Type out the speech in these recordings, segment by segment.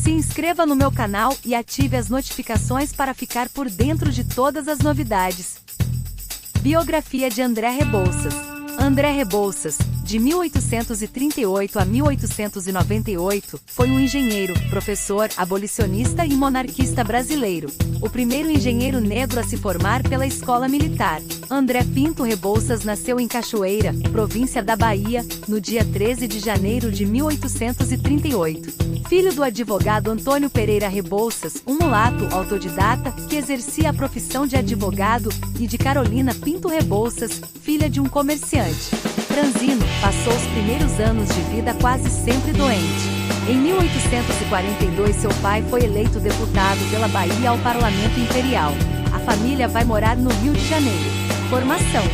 Se inscreva no meu canal e ative as notificações para ficar por dentro de todas as novidades. Biografia de André Rebouças. André Rebouças, de 1838 a 1898, foi um engenheiro, professor, abolicionista e monarquista brasileiro. O primeiro engenheiro negro a se formar pela Escola Militar. André Pinto Rebouças nasceu em Cachoeira, província da Bahia, no dia 13 de janeiro de 1838. Filho do advogado Antônio Pereira Rebouças, um mulato autodidata, que exercia a profissão de advogado, e de Carolina Pinto Rebouças, filha de um comerciante. Franzino passou os primeiros anos de vida quase sempre doente. Em 1842 seu pai foi eleito deputado pela Bahia ao Parlamento Imperial. A família vai morar no Rio de Janeiro. Formação: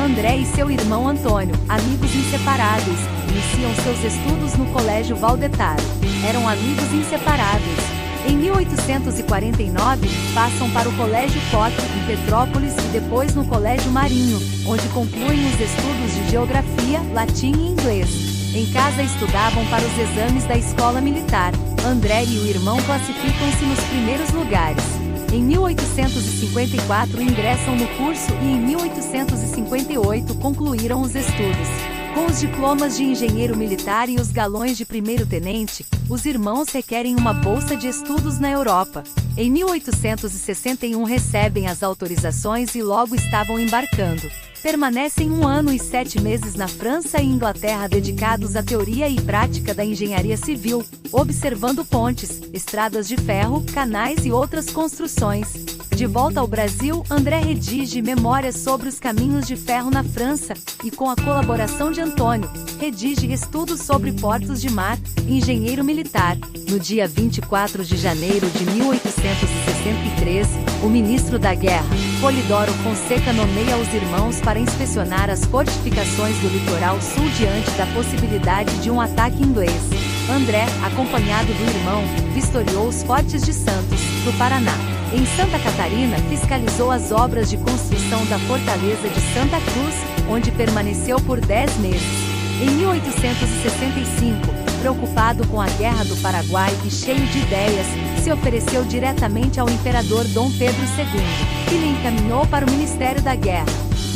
André e seu irmão Antônio, amigos inseparáveis, iniciam seus estudos no Colégio Valdetaro. Eram amigos inseparáveis. Em 1849, passam para o Colégio Coque, em Petrópolis, e depois no Colégio Marinho, onde concluem os estudos de geografia, latim e inglês. Em casa estudavam para os exames da escola militar. André e o irmão classificam-se nos primeiros lugares. Em 1854 ingressam no curso e em 1858 concluíram os estudos. Com os diplomas de engenheiro militar e os galões de primeiro-tenente, os irmãos requerem uma bolsa de estudos na Europa. Em 1861 recebem as autorizações e logo estavam embarcando. Permanecem 1 ano e 7 meses na França e Inglaterra dedicados à teoria e prática da engenharia civil, observando pontes, estradas de ferro, canais e outras construções. De volta ao Brasil, André redige memórias sobre os caminhos de ferro na França, e com a colaboração de Antônio, redige estudos sobre portos de mar, engenheiro militar. No dia 24 de janeiro de 1863, o ministro da Guerra, Polidoro Fonseca, nomeia os irmãos para inspecionar as fortificações do litoral sul diante da possibilidade de um ataque inglês. André, acompanhado do irmão, vistoriou os fortes de Santos, do Paraná. Em Santa Catarina, fiscalizou as obras de construção da fortaleza de Santa Cruz, onde permaneceu por 10 meses. Em 1865, preocupado com a Guerra do Paraguai e cheio de ideias, se ofereceu diretamente ao imperador Dom Pedro II, que lhe encaminhou para o Ministério da Guerra.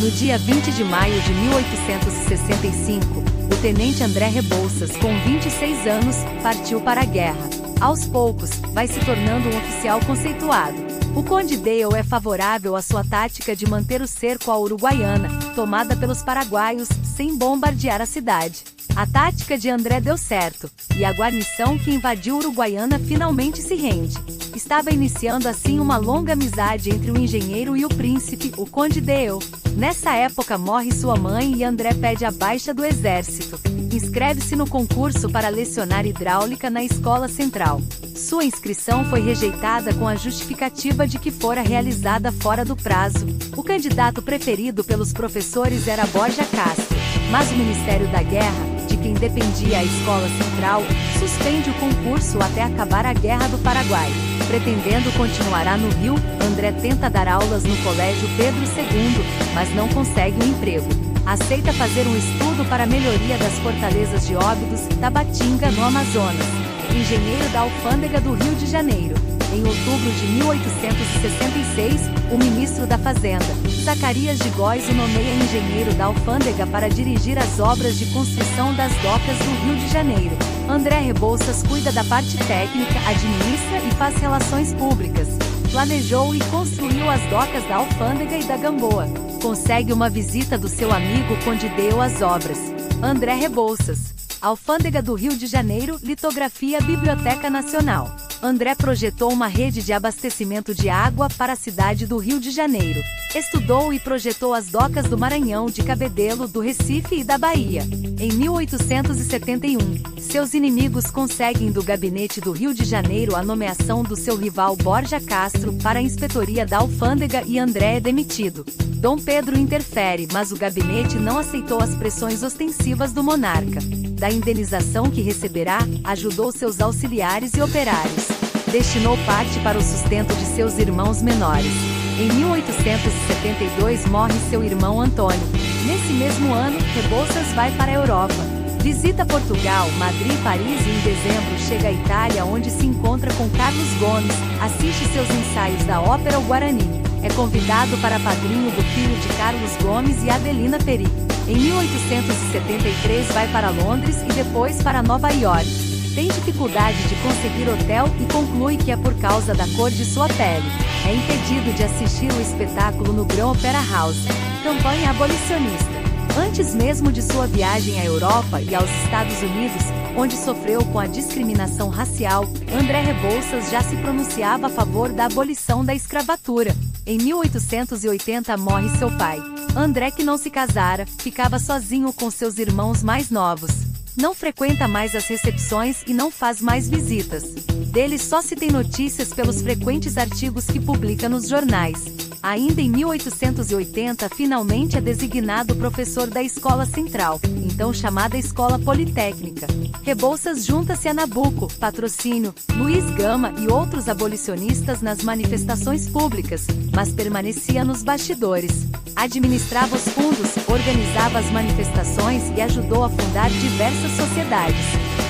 No dia 20 de maio de 1865, o tenente André Rebouças, com 26 anos, partiu para a guerra. Aos poucos, vai se tornando um oficial conceituado. O Conde Dale é favorável à sua tática de manter o cerco à Uruguaiana, tomada pelos paraguaios, sem bombardear a cidade. A tática de André deu certo, e a guarnição que invadiu Uruguaiana finalmente se rende. Estava iniciando assim uma longa amizade entre o engenheiro e o príncipe, o Conde Dale. Nessa época morre sua mãe e André pede a baixa do exército. Inscreve-se no concurso para lecionar hidráulica na Escola Central. Sua inscrição foi rejeitada com a justificativa de que fora realizada fora do prazo. O candidato preferido pelos professores era Borja Castro, mas o Ministério da Guerra, de quem dependia a Escola Central, suspende o concurso até acabar a Guerra do Paraguai. Pretendendo continuar no Rio, André tenta dar aulas no Colégio Pedro II, mas não consegue um emprego. Aceita fazer um estudo para a melhoria das fortalezas de Óbidos, Tabatinga, no Amazonas. Engenheiro da Alfândega do Rio de Janeiro. Em outubro de 1866, o ministro da Fazenda, Zacarias de Góes, o nomeia engenheiro da Alfândega para dirigir as obras de construção das docas do Rio de Janeiro. André Rebouças cuida da parte técnica, administra e faz relações públicas. Planejou e construiu as docas da Alfândega e da Gamboa. Consegue uma visita do seu amigo Conde Dale às obras. André Rebouças. Alfândega do Rio de Janeiro, litografia Biblioteca Nacional. André projetou uma rede de abastecimento de água para a cidade do Rio de Janeiro. Estudou e projetou as docas do Maranhão, de Cabedelo, do Recife e da Bahia. Em 1871, seus inimigos conseguem do gabinete do Rio de Janeiro a nomeação do seu rival Borja Castro para a inspetoria da Alfândega e André é demitido. Dom Pedro interfere, mas o gabinete não aceitou as pressões ostensivas do monarca. Da indenização que receberá, ajudou seus auxiliares e operários. Destinou parte para o sustento de seus irmãos menores. Em 1872 morre seu irmão Antônio. Nesse mesmo ano, Rebouças vai para a Europa. Visita Portugal, Madrid e Paris e em dezembro chega à Itália, onde se encontra Carlos Gomes, assiste seus ensaios da ópera O Guarani. É convidado para padrinho do filho de Carlos Gomes e Adelina Peri. Em 1873 vai para Londres e depois para Nova York. Tem dificuldade de conseguir hotel e conclui que é por causa da cor de sua pele. É impedido de assistir o espetáculo no Grand Opera House. Campanha abolicionista. Antes mesmo de sua viagem à Europa e aos Estados Unidos, onde sofreu com a discriminação racial, André Rebouças já se pronunciava a favor da abolição da escravatura. Em 1880 morre seu pai. André, que não se casara, ficava sozinho com seus irmãos mais novos. Não frequenta mais as recepções e não faz mais visitas. Dele só se tem notícias pelos frequentes artigos que publica nos jornais. Ainda em 1880, finalmente é designado professor da Escola Central, então chamada Escola Politécnica. Rebouças junta-se a Nabuco, Patrocínio, Luiz Gama e outros abolicionistas nas manifestações públicas, mas permanecia nos bastidores. Administrava os fundos, organizava as manifestações e ajudou a fundar diversas sociedades.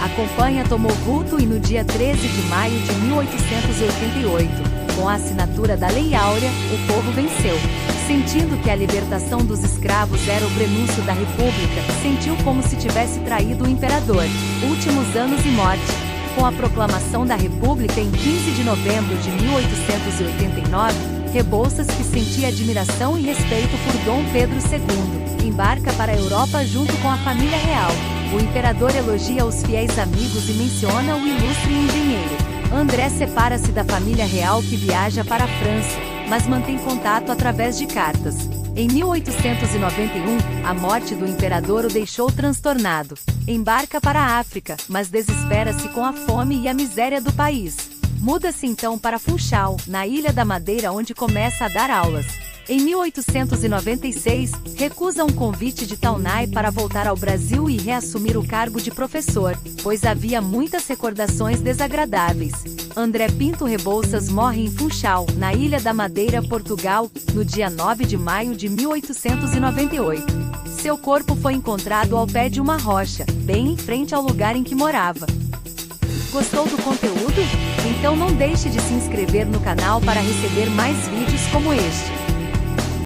A campanha tomou vulto e no dia 13 de maio de 1888, com a assinatura da Lei Áurea, o povo venceu. Sentindo que a libertação dos escravos era o prenúncio da República, sentiu como se tivesse traído o imperador. Últimos anos e morte. Com a proclamação da República em 15 de novembro de 1889, Rebouças, que sentia admiração e respeito por Dom Pedro II, embarca para a Europa junto com a família real. O imperador elogia os fiéis amigos e menciona o ilustre engenheiro. André separa-se da família real, que viaja para a França, mas mantém contato através de cartas. Em 1891, a morte do imperador o deixou transtornado. Embarca para a África, mas desespera-se com a fome e a miséria do país. Muda-se então para Funchal, na Ilha da Madeira, onde começa a dar aulas. Em 1896, recusa um convite de Taunay para voltar ao Brasil e reassumir o cargo de professor, pois havia muitas recordações desagradáveis. André Pinto Rebouças morre em Funchal, na Ilha da Madeira, Portugal, no dia 9 de maio de 1898. Seu corpo foi encontrado ao pé de uma rocha, bem em frente ao lugar em que morava. Gostou do conteúdo? Então não deixe de se inscrever no canal para receber mais vídeos como este.